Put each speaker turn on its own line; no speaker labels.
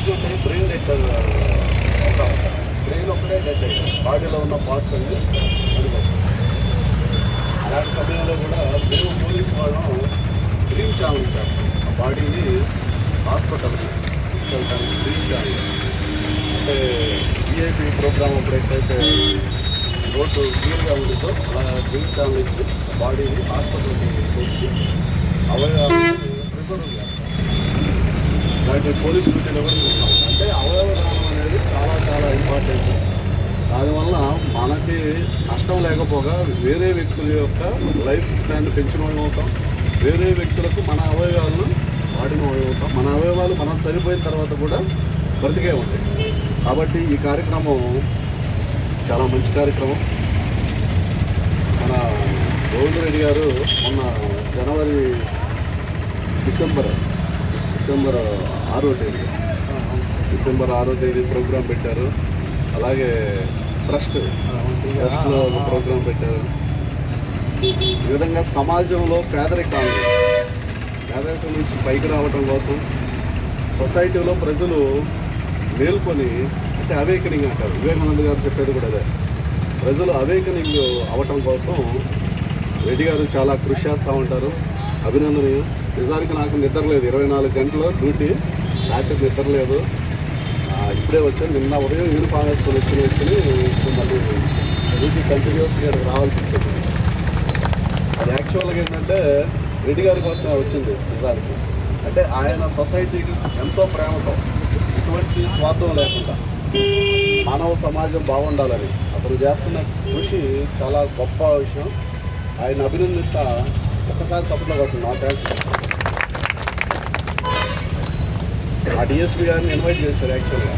చూసుకుంటే brain dead అవుతా ఉంటారు. బ్రెయిన్ ఒకటే డెడ్ అవుతుంది, బాడీలో ఉన్న పార్ట్స్ అన్ని పడిపోతాయి. అలాంటి సమయంలో కూడా మేము పోలీసు వాళ్ళం డ్రీమ్ ఛానల్ చేస్తాం. ఆ బాడీని హాస్పిటల్కి తీసుకెళ్ళడానికి డ్రీమ్ ఛానల్ అంటే విఐపి ప్రోగ్రామ్ అప్పుడైతే రోడ్డు క్లియర్గా ఉంటుందో అలా డ్రీమ్ ఛానల్ ఇచ్చి బాడీని హాస్పిటల్కి తెచ్చి అవయవాన్ని ప్రిజర్వ్ చేస్తాం. ఇలాంటి పోలీసు డ్యూటీలో కూడా చూస్తాం. అంటే అవయవ దానం అనేది చాలా చాలా ఇంపార్టెంట్. దానివల్ల మనకి నష్టం లేకపోగా వేరే వ్యక్తుల యొక్క లైఫ్ స్పాన్ పెంచిన వాళ్ళు అవుతాం, వేరే వ్యక్తులకు మన అవయవాలను వాడిన వాళ్ళు అవుతాం. మన అవయవాలు మనం చనిపోయిన తర్వాత కూడా బ్రతికే ఉంటాయి. కాబట్టి ఈ కార్యక్రమం చాలా మంచి కార్యక్రమం. మన గోవింద్ రెడ్డి గారు మొన్న డిసెంబర్ 6వ తేదీ ప్రోగ్రాం పెట్టారు. అలాగే ట్రస్ట్లో ప్రోగ్రాం పెట్టారు. ఈ విధంగా సమాజంలో పేదరికం నుంచి పైకి రావడం కోసం సొసైటీలో ప్రజలు మేల్కొని, అంటే అవేకనింగ్ అంటారు, వివేకానంద గారు చెప్పేది కూడా అదే. ప్రజలు అవేకనింగ్ అవ్వటం కోసం రెడ్డి గారు చాలా కృషి చేస్తూ ఉంటారు. అభినందనీయం. నిజానికి నాకు నిద్ర లేదు, 24 గంటలు డ్యూటీ, రాత్రి నిద్ర లేదు. ఇప్పుడే వచ్చాను. నిన్న ఉదయం యూనిఫామ్ వేసుకొని ఇప్పుడు మళ్ళీ డ్యూటీ కంటిన్యూస్గా రావాల్సి వచ్చింది. అది యాక్చువల్గా ఏంటంటే రెడ్డి గారి కోసం వచ్చింది నిజానికి. అంటే ఆయన సొసైటీకి ఎంతో ప్రేమతో, ఎటువంటి స్వార్థం లేకుండా మానవ సమాజం బాగుండాలని అతను చేస్తున్న కృషి చాలా గొప్ప విషయం. ఆయన అభినందిస్తా. ఒక్కసారి సపోర్ట్లో వస్తుంది నా థ్యాంక్స్. ఆ డిఎస్పీ గారిని ఇన్వైట్ చేశారు యాక్చువల్గా.